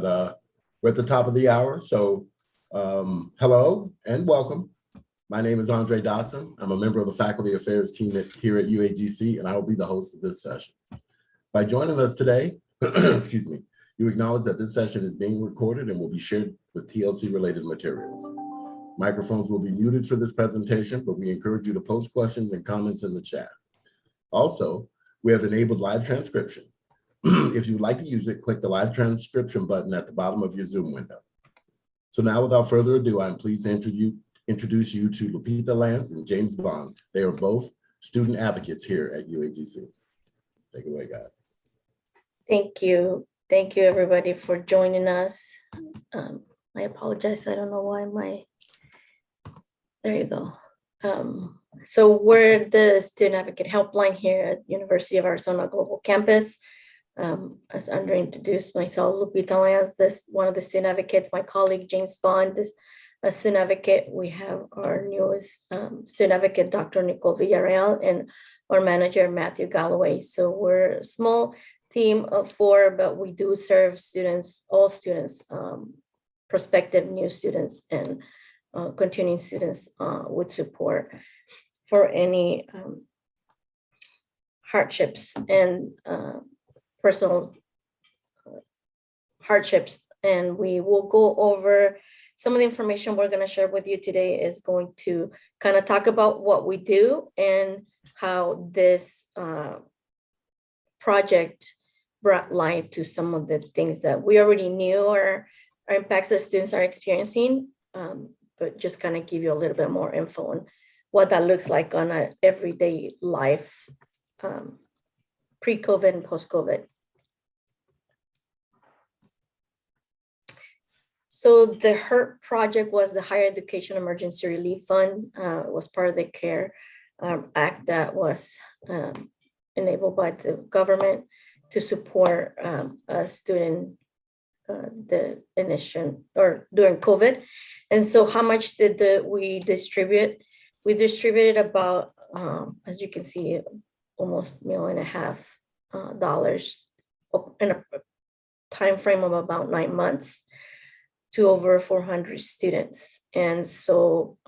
We're at the top of the hour, so hello and welcome. My name is Andre Dotson. I'm a member of the Faculty Affairs team here at UAGC, and I will be the host of this session. By joining us today, excuse me, you acknowledge that this session is being recorded and will be shared with TLC-related materials. Microphones will be muted for this presentation, but we encourage you to post questions and comments in the chat. Also, we have enabled live transcription. If you would like to use it, click the live transcription button at the bottom of your Zoom window. So now, without further ado, I'm pleased to introduce you to Lupita Lance and James Bond. They are both student advocates here at UAGC. Take it away, guys. Thank you. Thank you, everybody, for joining us. I apologize. I don't know why there you go. So we're the Student Advocate Helpline here at University of Arizona Global Campus. As Andre introduced myself, Lupita Lance, this one of the student advocates. My colleague James Bond is a student advocate. We have our newest student advocate, Dr. Nicole Villarreal, and our manager, Matthew Galloway. So we're a small team of 4, but we do serve students, all students, prospective new students, and continuing students with support for any hardships and personal hardships. And we will go over some of the information we're going to share with you today is going to kind of talk about what we do and how this project brought light to some of the things that we already knew or impacts that students are experiencing, but just kind of give you a little bit more info on what that looks like on an everyday life, pre-COVID and post-COVID. So the HERT project was the Higher Education Emergency Relief Fund. It was part of the CARE Act that was enabled by the government to support a student the initial or during COVID. And so how much did we distribute? We distributed about, as you can see, almost $1.5 million in a time frame of about 9 months to over 400 students. And so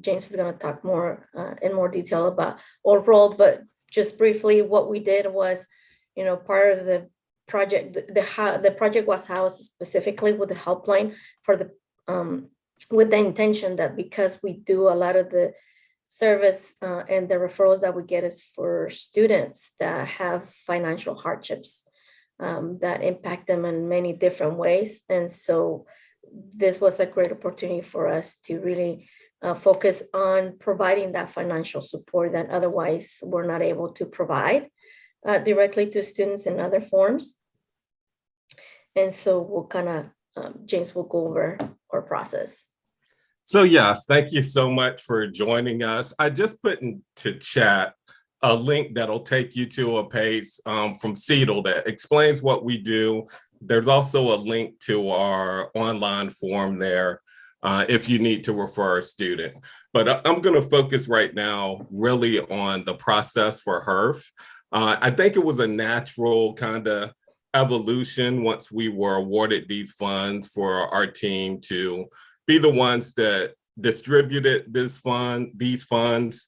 James is going to talk more in more detail about our role, but just briefly, what we did was, part of the project, the project was housed specifically with the helpline for the with the intention that because we do a lot of the service and the referrals that we get is for students that have financial hardships that impact them in many different ways. And so this was a great opportunity for us to really focus on providing that financial support that otherwise we're not able to provide directly to students in other forms. And so we'll kind of, James will go over our process. So yes, thank you so much for joining us. I just put into chat a link that'll take you to a page from CEDL that explains what we do. There's also a link to our online form there if you need to refer a student. But I'm going to focus right now really on the process for HERF. I think it was a natural kind of evolution once we were awarded these funds for our team to be the ones that distributed these funds.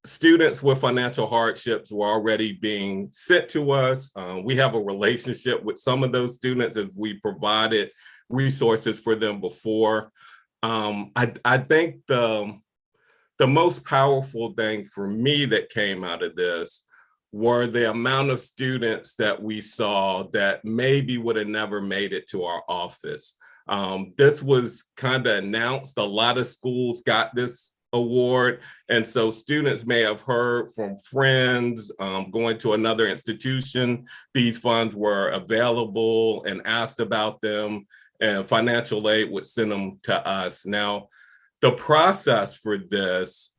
Students with financial hardships were already being sent to us. We have a relationship with some of those students as we provided resources for them before. I think the most powerful thing for me that came out of this were the amount of students that we saw that maybe would have never made it to our office. This was kind of announced. A lot of schools got this award. And so students may have heard from friends going to another institution. These funds were available and asked about them, and financial aid would send them to us. Now, the process for this,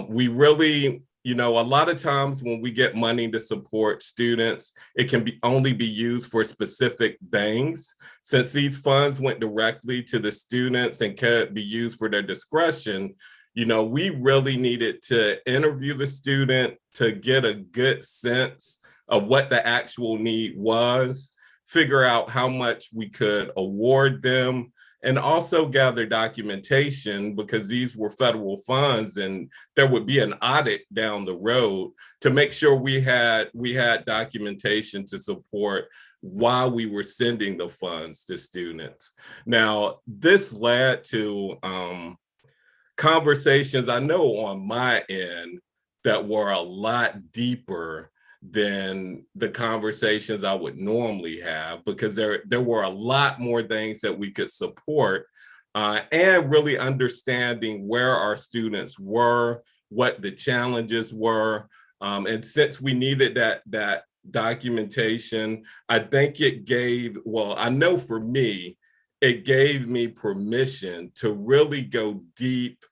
we really, a lot of times when we get money to support students, it can only be used for specific things. Since these funds went directly to the students and could be used for their discretion, we really needed to interview the student to get a good sense of what the actual need was. figure out how much we could award them, and also gather documentation, because these were federal funds and there would be an audit down the road, to make sure we had documentation to support why we were sending the funds to students. Now, this led to conversations, I know on my end, that were a lot deeper than the conversations I would normally have, because there were a lot more things that we could support, and really understanding where our students were, what the challenges were. And since we needed that documentation, I think it gave, well, I know for me, it gave me permission to really go deep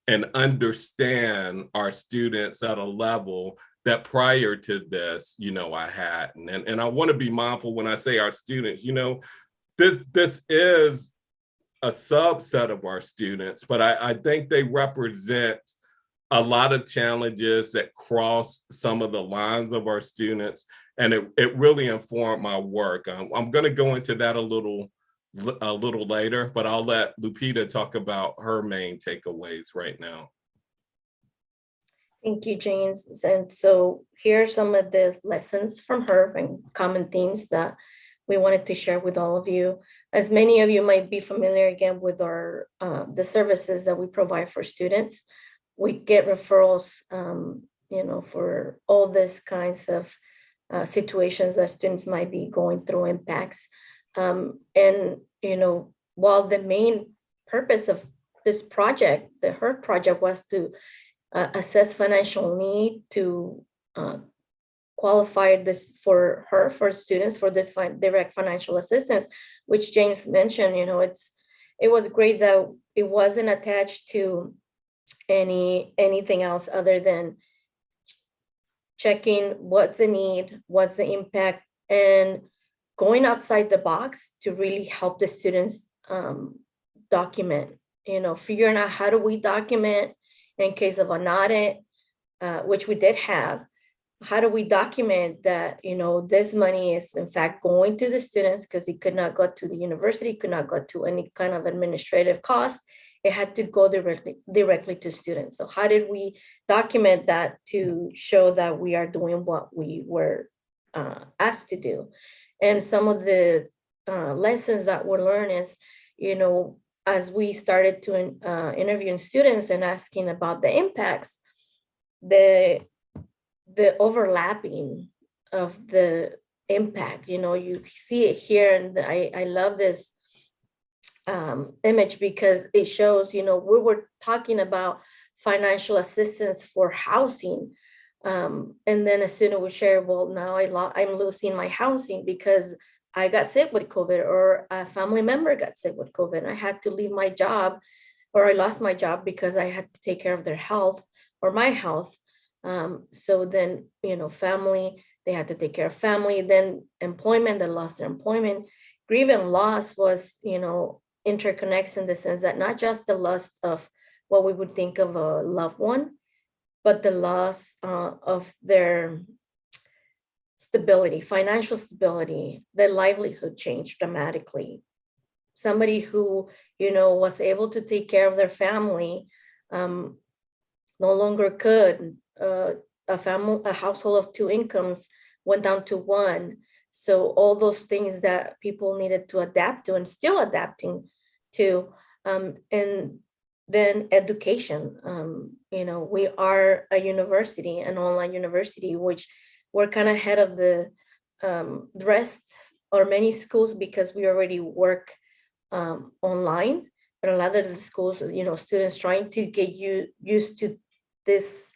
and understand our students at a level that prior to this, I hadn't. And I want to be mindful when I say our students, this is a subset of our students, but I think they represent a lot of challenges that cross some of the lines of our students. And it really informed my work. I'm going to go into that a little later, but I'll let Lupita talk about her main takeaways right now. Thank you, James. And so here are some of the lessons from her and common themes that we wanted to share with all of you. As many of you might be familiar again with our the services that we provide for students. We get referrals, for all these kinds of situations that students might be going through, impacts. And while the main purpose of this project, the HERT project, was to assess financial need to qualify this for students for this direct financial assistance, which James mentioned. It was great that it wasn't attached to anything else other than checking what's the need, what's the impact, and going outside the box to really help the students document, figuring out how do we document in case of an audit, which we did have. How do we document that, this money is in fact going to the students, because it could not go to the university, could not go to any kind of administrative cost. It had to go directly to students. So how did we document that to show that we are doing what we were asked to do? And some of the lessons that we learned is, as we started to interviewing students and asking about the impacts, the overlapping of the impact, you see it here. And I love this image, because it shows, we were talking about financial assistance for housing. And then a student would share, well, now I'm losing my housing because I got sick with COVID, or a family member got sick with COVID, and I had to leave my job, or I lost my job because I had to take care of their health or my health. So then, family, they had to take care of family, then employment, they lost their employment. Grief and loss was, interconnects in the sense that not just the loss of what we would think of a loved one, but the loss of their stability, financial stability, their livelihood changed dramatically. Somebody who, was able to take care of their family no longer could. A household of 2 incomes went down to 1. So all those things that people needed to adapt to and still adapting to, and then education. We are a university, an online university, which we're kind of ahead of the rest or many schools, because we already work online. But a lot of the schools, students trying to get used to this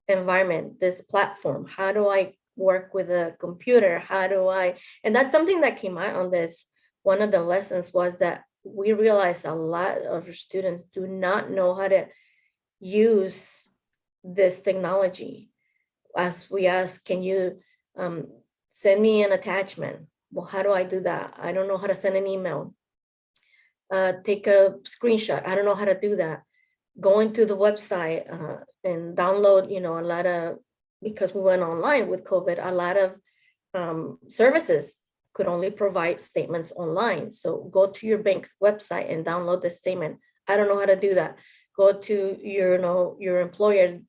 environment, this platform. How do I work with a computer? And that's something that came out on this. One of the lessons was that we realized a lot of students do not know how to use this technology. As we ask, can you send me an attachment? Well, how do I do that? I don't know how to send an email. Take a screenshot. I don't know how to do that. Going to the website and download, a lot of, because we went online with COVID, a lot of services could only provide statements online. So go to your bank's website and download the statement. I don't know how to do that. Go to your employer.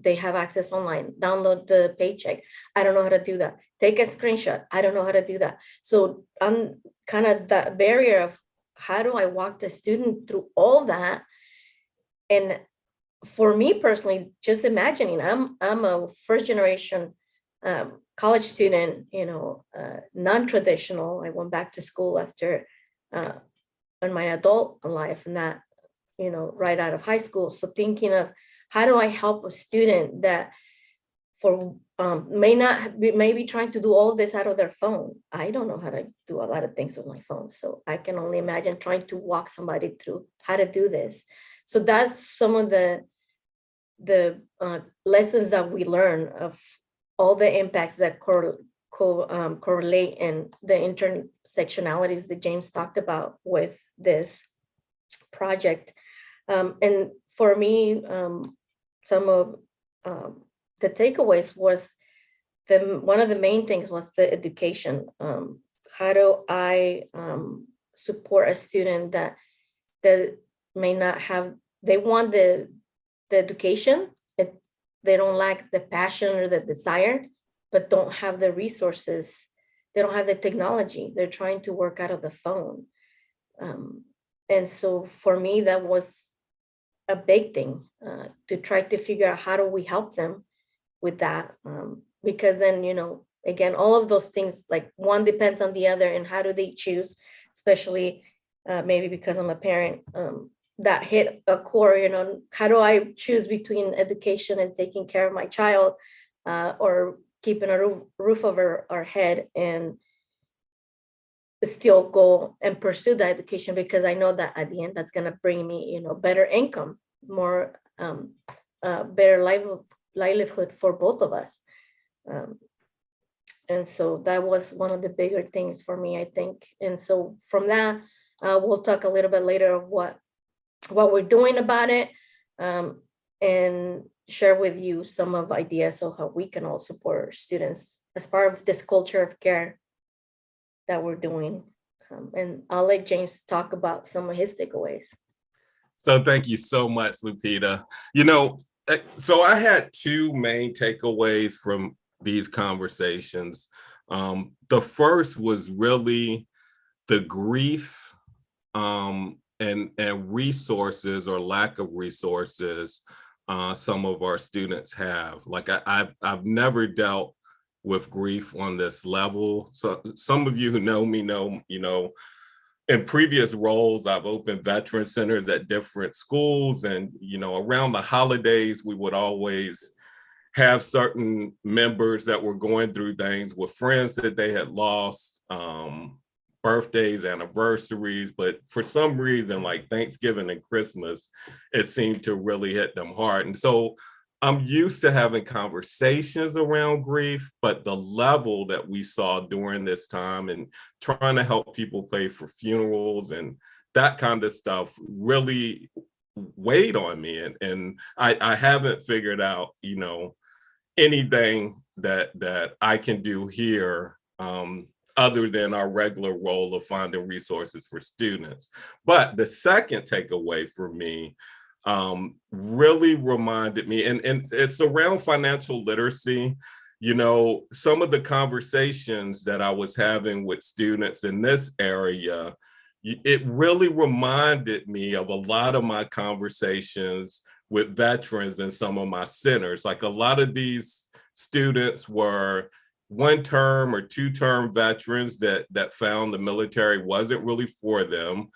They have access online. Download the paycheck. I don't know how to do that. Take a screenshot. I don't know how to do that. So I'm kind of that barrier of how do I walk the student through all that? And for me personally, just imagining, I'm a first generation college student, non-traditional. I went back to school after in my adult life, not, right out of high school. So thinking of how do I help a student that may be trying to do all this out of their phone. I don't know how to do a lot of things with my phone. So I can only imagine trying to walk somebody through how to do this. So that's some of the lessons that we learn of all the impacts that correlate and the intersectionalities that James talked about with this project. And for me, some of the takeaways was one of the main things was the education. How do I support a student that may not have, they want the education, they don't lack the passion or the desire, but don't have the resources. They don't have the technology. They're trying to work out of the phone. And so for me, that was a big thing to try to figure out how do we help them with that. Because then, again, all of those things, like one depends on the other, and how do they choose, especially maybe because I'm a parent, that hit a core, how do I choose between education and taking care of my child, or keeping a roof over our head and still go and pursue that education, because I know that at the end that's going to bring me, better income, more better livelihood for both of us. And so that was one of the bigger things for me, I think. And so from that, we'll talk a little bit later of what we're doing about it, and share with you some of ideas of how we can all support students as part of this culture of care that we're doing. And I'll let James talk about some of his takeaways. So thank you so much, Lupita. So I had two main takeaways from these conversations. The first was really the grief and resources, or lack of resources, some of our students have. Like I've never dealt with grief on this level. So some of you who know me know, in previous roles, I've opened veteran centers at different schools, and around the holidays, we would always have certain members that were going through things with friends that they had lost, birthdays, anniversaries, but for some reason, like Thanksgiving and Christmas, it seemed to really hit them hard. And so I'm used to having conversations around grief, but the level that we saw during this time and trying to help people pay for funerals and that kind of stuff really weighed on me. And I haven't figured out, anything that I can do here, other than our regular role of finding resources for students. But the second takeaway for me really reminded me, and it's around financial literacy. Some of the conversations that I was having with students in this area, it really reminded me of a lot of my conversations with veterans in some of my centers. Like a lot of these students were one-term or two-term veterans that found the military wasn't really for them.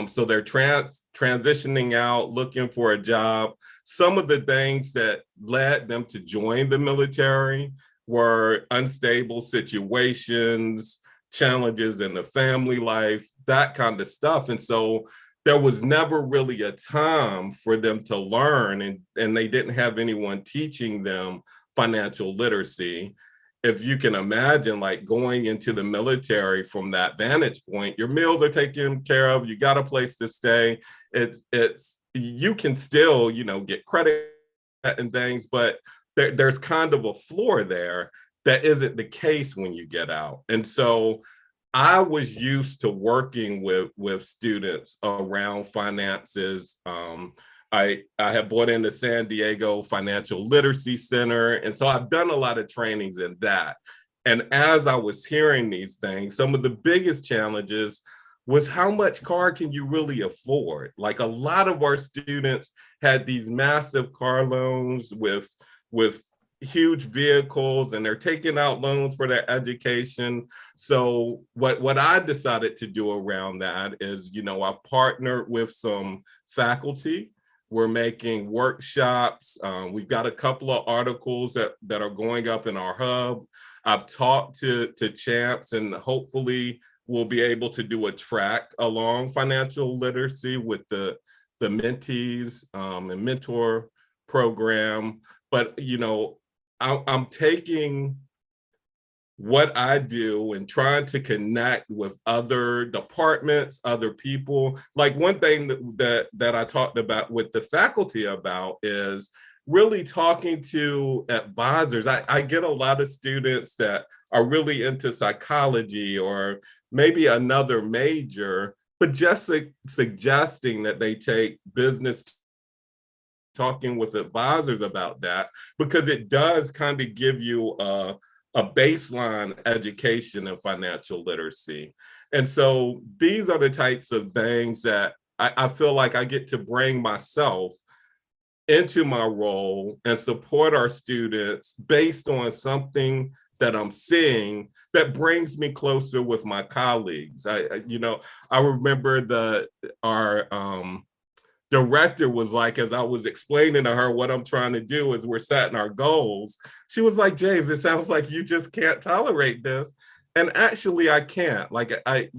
So they're transitioning out, looking for a job. Some of the things that led them to join the military were unstable situations, challenges in the family life, that kind of stuff. And so there was never really a time for them to learn, and they didn't have anyone teaching them financial literacy. If you can imagine, like going into the military from that vantage point, your meals are taken care of, you got a place to stay. It's you can still, get credit and things, but there's kind of a floor there. that isn't the case when you get out. And so I was used to working with students around finances. I have brought in the San Diego Financial Literacy Center. And so I've done a lot of trainings in that. And as I was hearing these things, some of the biggest challenges was how much car can you really afford? Like a lot of our students had these massive car loans with huge vehicles, and they're taking out loans for their education. So what I decided to do around that is, I've partnered with some faculty. We're making workshops. We've got a couple of articles that are going up in our hub. I've talked to champs, and hopefully we'll be able to do a track along financial literacy with the mentees and mentor program. But, I'm taking what I do and trying to connect with other departments, other people. Like one thing that I talked about with the faculty about is really talking to advisors. I get a lot of students that are really into psychology or maybe another major, but just suggesting that they take business, talking with advisors about that, because it does kind of give you a baseline education in financial literacy. And so these are the types of things that I feel like I get to bring myself into my role and support our students based on something that I'm seeing that brings me closer with my colleagues. I remember our director was like, as I was explaining to her what I'm trying to do is we're setting our goals, she was like, James, it sounds like you just can't tolerate this. And actually I can't. Like, I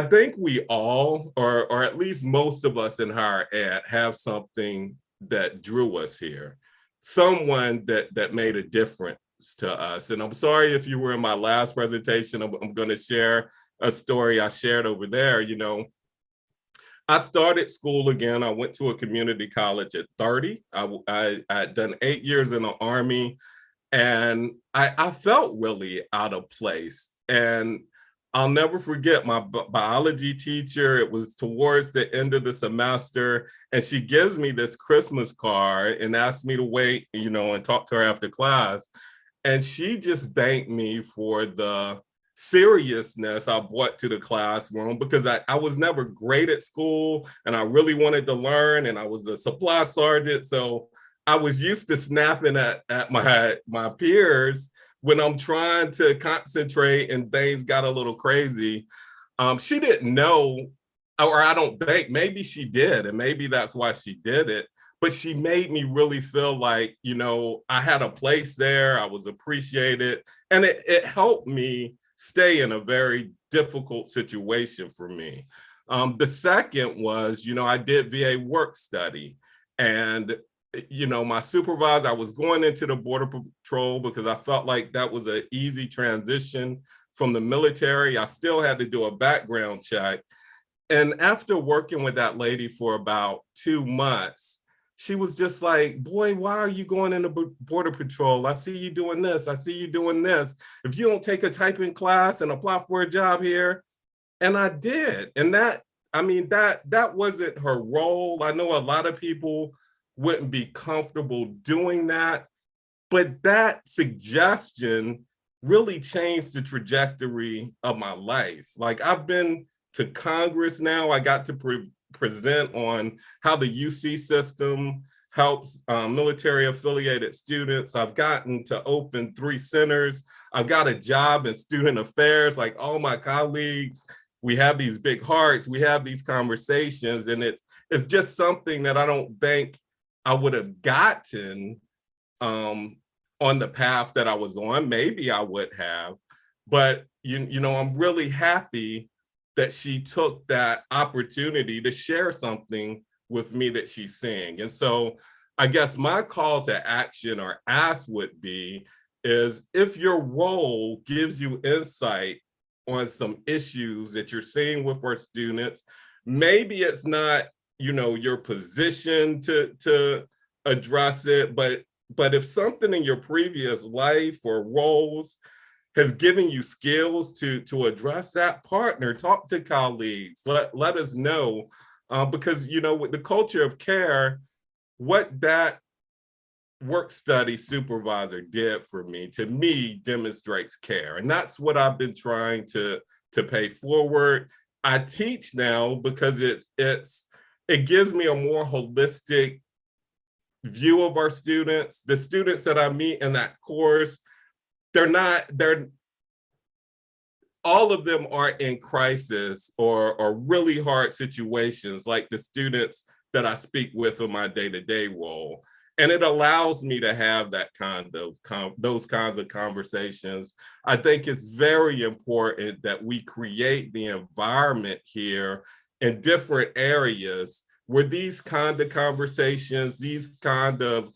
think we all, or at least most of us in higher ed, have something that drew us here, someone that made a difference to us. And I'm sorry if you were in my last presentation, I'm going to share a story I shared over there. I started school again. I went to a community college at 30. I had done 8 years in the Army, and I felt really out of place. And I'll never forget my biology teacher. It was towards the end of the semester, and she gives me this Christmas card and asked me to wait, and talk to her after class. And she just thanked me for the seriousness I brought to the classroom, because I was never great at school and I really wanted to learn, and I was a supply sergeant. So I was used to snapping at my peers when I'm trying to concentrate and things got a little crazy. She didn't know, or I don't think, maybe she did, and maybe that's why she did it. But she made me really feel like, I had a place there, I was appreciated, and it helped me stay in a very difficult situation for me. The second was, I did VA work study, and my supervisor, I was going into the Border Patrol because I felt like that was an easy transition from the military. I still had to do a background check. And after working with that lady for about 2 months, she was just like, boy, why are you going into Border Patrol? I see you doing this. I see you doing this. If you don't take a typing class and apply for a job here. And I did. And that wasn't her role. I know a lot of people wouldn't be comfortable doing that, but that suggestion really changed the trajectory of my life. Like, I've been to Congress now. I got to present on how the UC system helps military affiliated students. I've gotten to open 3 centers. I've got a job in student affairs. Like, all my colleagues, we have these big hearts, we have these conversations, and it's just something that I don't think I would have gotten on the path that I was on. Maybe I would have, but I'm really happy that she took that opportunity to share something with me that she's seeing. And so I guess my call to action or ask would be is, if your role gives you insight on some issues that you're seeing with our students, maybe it's not, your position to address it, but But if something in your previous life or roles has given you skills to address that, partner, talk to colleagues, let us know. Because, you know, with the culture of care, what that work study supervisor did for me, to me, demonstrates care. And that's what I've been trying to pay forward. I teach now because it gives me a more holistic view of our students. The students that I meet in that course, they're all of them are in crisis or really hard situations, like the students that I speak with in my day-to-day role. And it allows me to have that those kinds of conversations. I think it's very important that we create the environment here in different areas where these kind of conversations, these kind of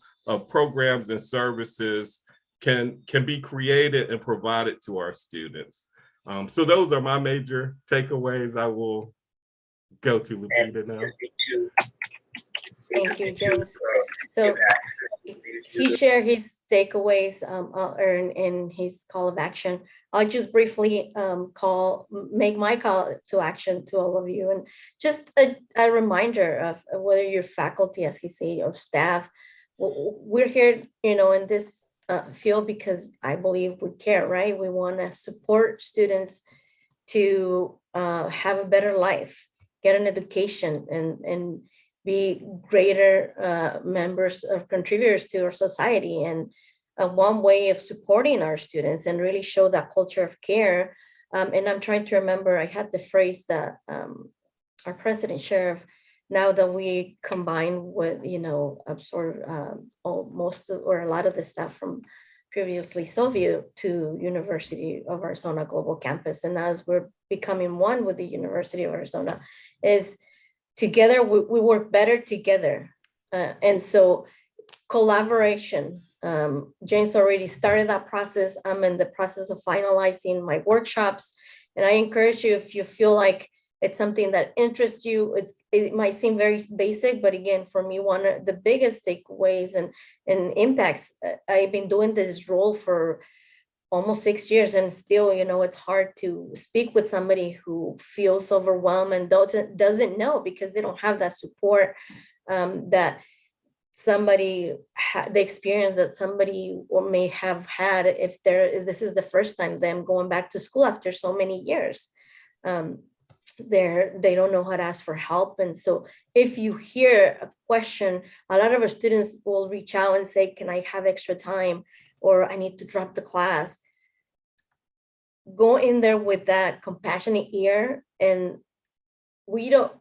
programs and services can be created and provided to our students. So those are my major takeaways. I will go to Lupita now. Thank you, James. So he shared his takeaways in his call of action. I'll just briefly make my call to action to all of you, and just a reminder of whether you're faculty, as he say, of staff. We're here, you know, in this field because I believe we care, right? We want to support students to have a better life, get an education, and be greater members of contributors to our society. And one way of supporting our students and really show that culture of care. And I'm trying to remember, I had the phrase that our president shared, now that we combine with, you know, absorb most or a lot of the staff from previously Soviet to University of Arizona Global Campus. And as we're becoming one with the University of Arizona, is together, we work better together. And so collaboration, James already started that process. I'm in the process of finalizing my workshops. And I encourage you, if you feel like it's something that interests you, it might seem very basic, but again, for me, one of the biggest takeaways and impacts, I've been doing this role for almost 6 years, and still, you know, it's hard to speak with somebody who feels overwhelmed and doesn't know, because they don't have that support that somebody the experience that somebody or may have had if this is the first time them going back to school after so many years. They don't know how to ask for help. And so if you hear a question, a lot of our students will reach out and say, can I have extra time, or I need to drop the class. Go in there with that compassionate ear. And we know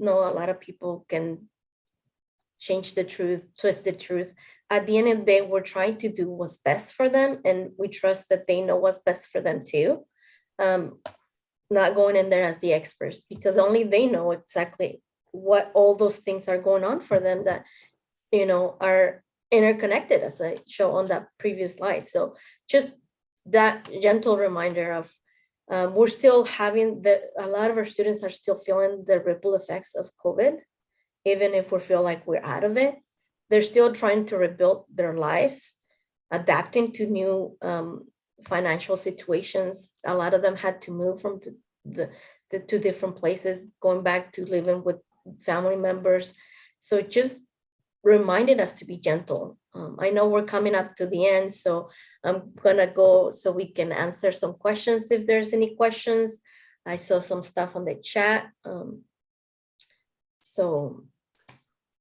a lot of people can change the truth, twist the truth. At the end of the day, we're trying to do what's best for them, and we trust that they know what's best for them too. Not going in there as the experts, because only they know exactly what all those things are going on for them that, you know, are interconnected, as I show on that previous slide. So just that gentle reminder of we're still having a lot of our students are still feeling the ripple effects of COVID, even if we feel like we're out of it. They're still trying to rebuild their lives, adapting to new financial situations. A lot of them had to move from the two different places, going back to living with family members. So it just reminded us to be gentle. I know we're coming up to the end, so I'm gonna go so we can answer some questions if there's any questions. I saw some stuff on the chat.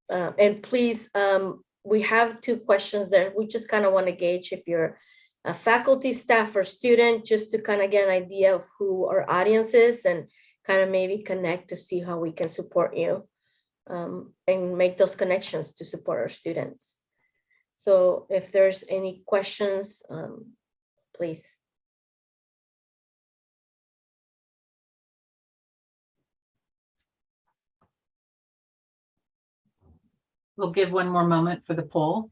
And please, we have 2 questions there. We just kind of want to gauge if you're a faculty, staff, or student, just to kind of get an idea of who our audience is and kind of maybe connect to see how we can support you and make those connections to support our students. So if there's any questions, please. We'll give one more moment for the poll.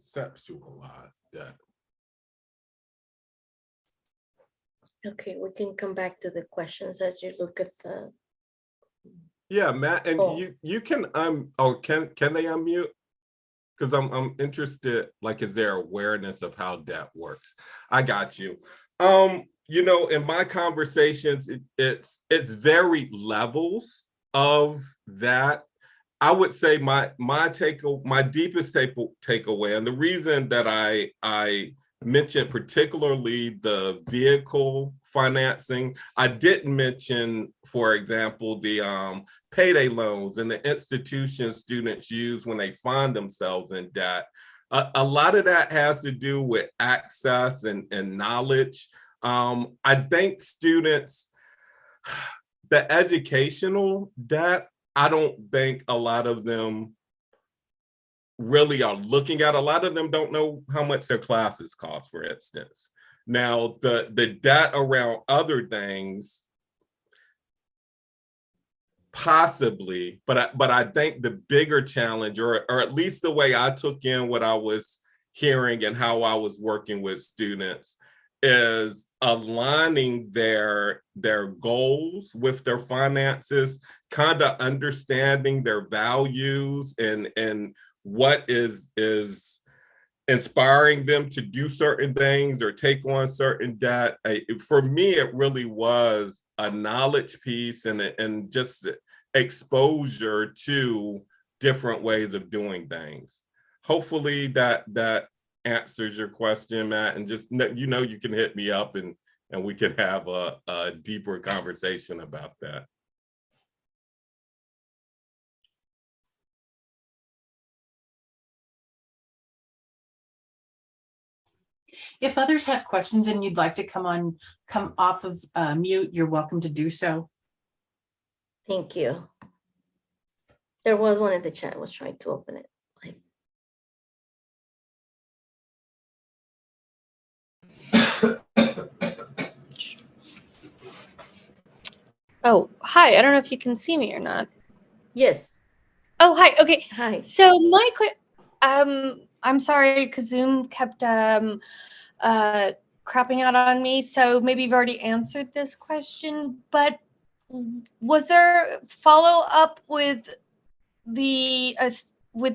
conceptualize that. Okay, we can come back to the questions as you look at the, Yeah, Matt, and Oh. you can can they unmute? Because I'm interested, like, is there awareness of how that works? I got you. You know, in my conversations, it's very levels of that. I would say my deepest takeaway, and the reason that I mentioned particularly the vehicle financing, I didn't mention, for example, the payday loans and the institutions students use when they find themselves in debt. A lot of that has to do with access and knowledge. I think students, the educational debt, I don't think a lot of them really are looking at. A lot of them don't know how much their classes cost, for instance. Now, the debt around other things, possibly, but I think the bigger challenge, or at least the way I took in what I was hearing and how I was working with students, is aligning their goals with their finances, kind of understanding their values and what is inspiring them to do certain things or take on certain debt. For me, it really was a knowledge piece and just exposure to different ways of doing things. Hopefully that answers your question, Matt, and just you can hit me up and we can have a deeper conversation about that. If others have questions and you'd like to come off of mute, you're welcome to do so. thank you. There was one in the chat, I was trying to open it. Oh, hi. I don't know if you can see me or not. Yes, Oh, hi. Okay. hi. So I'm sorry because Zoom kept crapping out on me. So maybe you've already answered this question, but was there follow up with the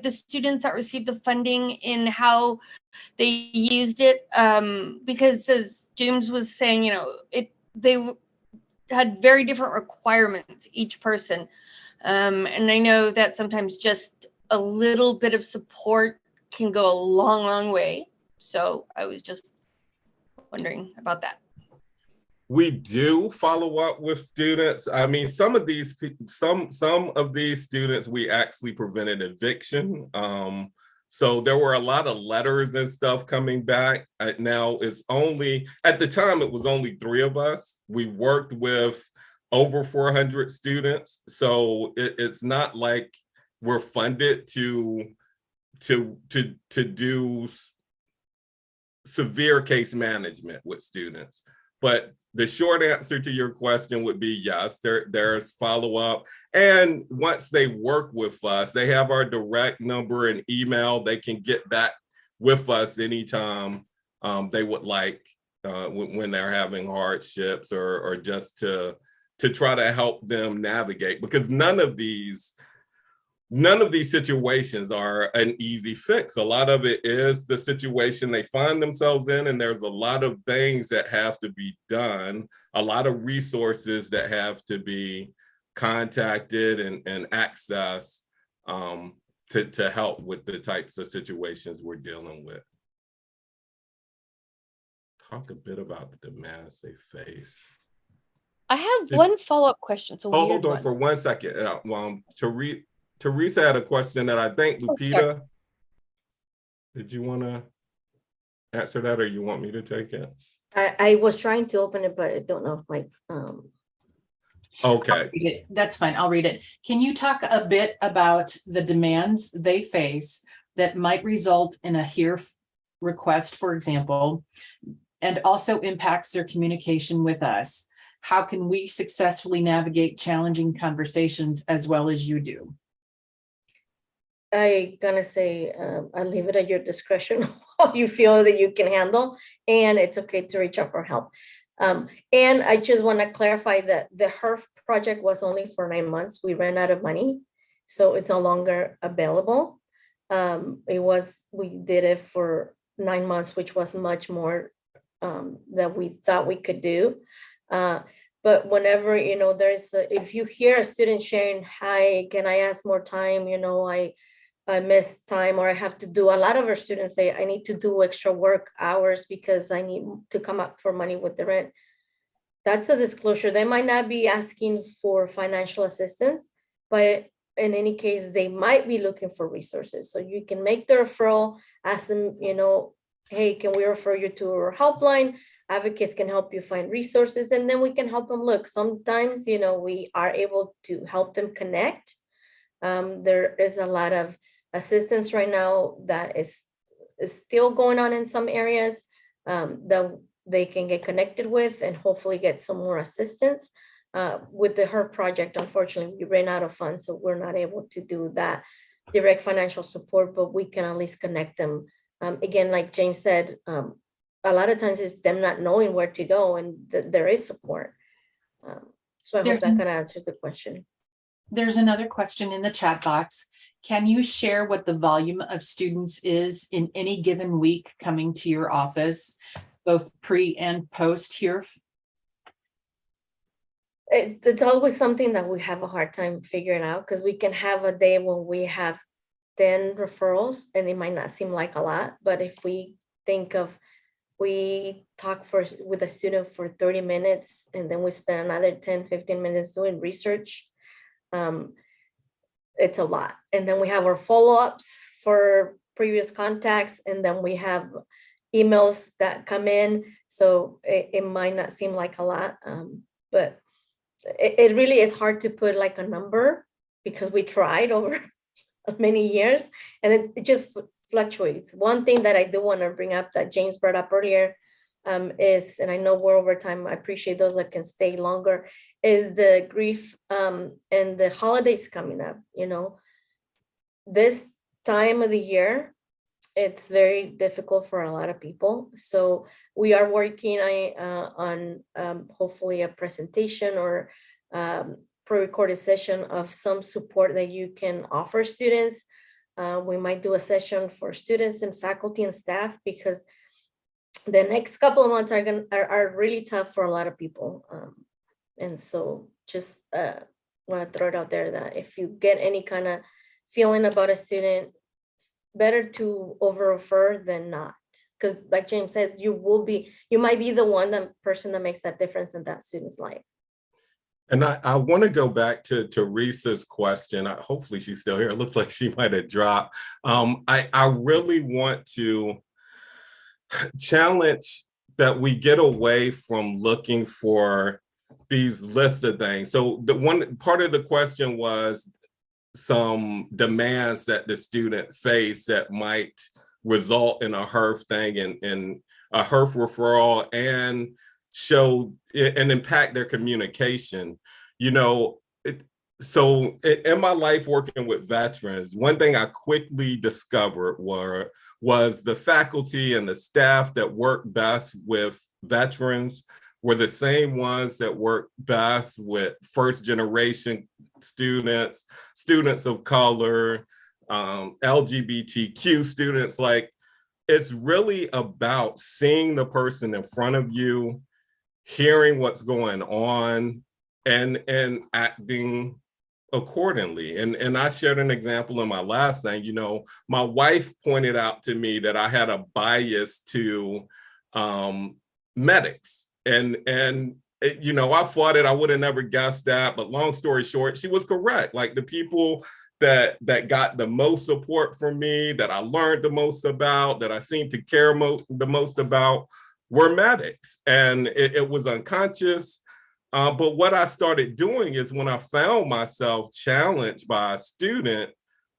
students that received the funding in how they used it? Because as James was saying, they had very different requirements, each person. And I know that sometimes just a little bit of support can go a long, long way. So I was just wondering about that. We do follow up with students. I mean, some of these students, we actually prevented eviction. So there were a lot of letters and stuff coming back. Now it's only, at the time, it was only 3 of us. We worked with over 400 students. So it's not like we're funded to do severe case management with students. But the short answer to your question would be yes, there's follow-up. And once they work with us, they have our direct number and email. They can get back with us anytime they would like, when they're having hardships or just to try to help them navigate, because none of these situations are an easy fix. A lot of it is the situation they find themselves in, and there's a lot of things that have to be done, a lot of resources that have to be contacted and accessed to help with the types of situations we're dealing with. Talk a bit about the demands they face. I have one follow-up question. So hold on for 1 second. Teresa had a question that I think Lupita, did you want to answer that, or you want me to take it? I was trying to open it, but I don't know if my Okay. That's fine. I'll read it. Can you talk a bit about the demands they face that might result in a HERE request, for example, and also impacts their communication with us? How can we successfully navigate challenging conversations as well as you do? I gonna say, I leave it at your discretion, how you feel that you can handle, and it's okay to reach out for help. And I just want to clarify that the HERF project was only for 9 months. We ran out of money, so it's no longer available. We did it for 9 months, which was much more that we thought we could do. But whenever, if you hear a student sharing, hi, can I ask more time? I miss time, or I have to do, a lot of our students say, I need to do extra work hours because I need to come up for money with the rent. That's a disclosure. They might not be asking for financial assistance, but in any case, they might be looking for resources. So you can make the referral, ask them, hey, can we refer you to our helpline? Advocates can help you find resources, and then we can help them look. Sometimes, we are able to help them connect. There is a lot of assistance right now that is still going on in some areas that they can get connected with and hopefully get some more assistance. With the HER project, unfortunately, we ran out of funds, so we're not able to do that direct financial support, but we can at least connect them. Again, like James said, a lot of times it's them not knowing where to go, and there is support. So I hope that kind of answers the question. There's another question in the chat box. Can you share what the volume of students is in any given week coming to your office, both pre and post here? It's always something that we have a hard time figuring out, because we can have a day when we have 10 referrals and it might not seem like a lot, but if we think of, we talk with a student for 30 minutes and then we spend another 10-15 minutes doing research, it's a lot. And then we have our follow-ups for previous contacts, and then we have emails that come in. So it might not seem like a lot, but it really is hard to put like a number, because we tried over many years and it just fluctuates. One thing that I do want to bring up that James brought up earlier is, and I know we're over time, I appreciate those that can stay longer, is the grief and the holidays coming up. This time of the year, it's very difficult for a lot of people. So we are working on hopefully a presentation or pre-recorded session of some support that you can offer students. We might do a session for students and faculty and staff, because the next couple of months are really tough for a lot of people. And so just want to throw it out there that if you get any kind of feeling about a student, better to over refer than not. Because like James says, you might be the person that makes that difference in that student's life. And I want to go back to Teresa's question. Hopefully she's still here. It looks like she might have dropped. I really want to challenge that we get away from looking for these lists of things. So the one part of the question was some demands that the student face that might result in a HERF thing and a HERF referral and show and impact their communication. So in my life working with veterans, one thing I quickly discovered was the faculty and the staff that work best with veterans were the same ones that work best with first generation students of color, LGBTQ students. Like, it's really about seeing the person in front of you, hearing what's going on, and acting accordingly. And I shared an example in my last thing. My wife pointed out to me that I had a bias to medics. And I fought it. I would have never guessed that. But long story short, she was correct. Like, the people that got the most support from me, that I learned the most about, that I seemed to care the most about, were medics. And it was unconscious. But what I started doing is, when I found myself challenged by a student,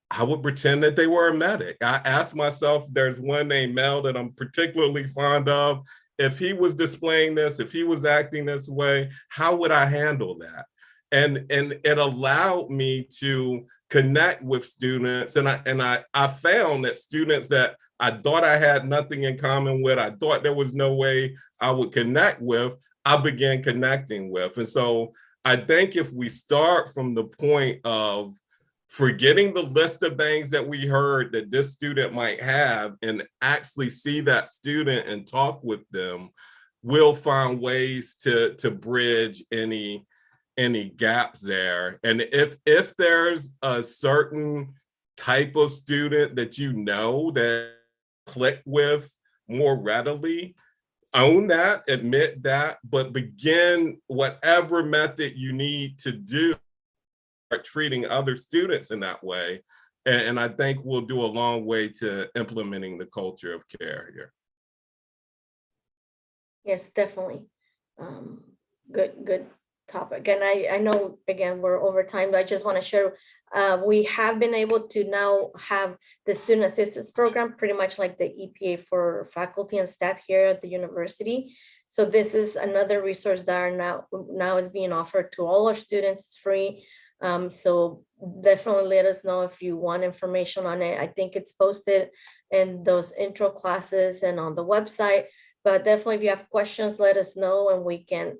I would pretend that they were a medic. I asked myself, there's one named Mel that I'm particularly fond of. If he was displaying this, if he was acting this way, how would I handle that? and it allowed me to connect with students. And I found that students that I thought I had nothing in common with, I thought there was no way I would connect with, I began connecting with. And so I think if we start from the point of forgetting the list of things that we heard that this student might have and actually see that student and talk with them, we'll find ways to bridge any gaps there. And if there's a certain type of student that you know that click with more readily, own that, admit that, but begin whatever method you need to do, treating other students in that way. And I think we'll do a long way to implementing the culture of care here. Yes, definitely. Good topic. And I know, again, we're over time, but I just want to share, we have been able to now have the student assistance program, pretty much like the EPA for faculty and staff here at the university. So this is another resource that are now is being offered to all our students free. So definitely let us know if you want information on it. I think it's posted in those intro classes and on the website, but definitely if you have questions, let us know and we can,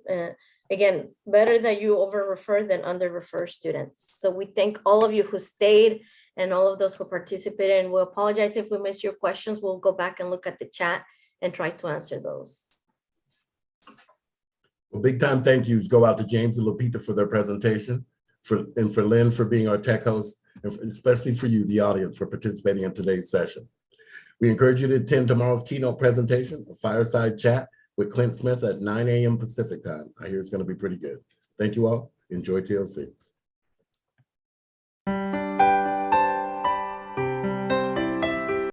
again, better that you over refer than under refer students. So we thank all of you who stayed and all of those who participated, and we'll apologize if we missed your questions. We'll go back and look at the chat and try to answer those. Well, big time thank yous go out to James and Lupita for their presentation, and for Lynn for being our tech host, and especially for you, the audience, for participating in today's session. We encourage you to attend tomorrow's keynote presentation, a fireside chat with Clint Smith at 9 a.m. Pacific time. I hear it's going to be pretty good. Thank you all. Enjoy TLC.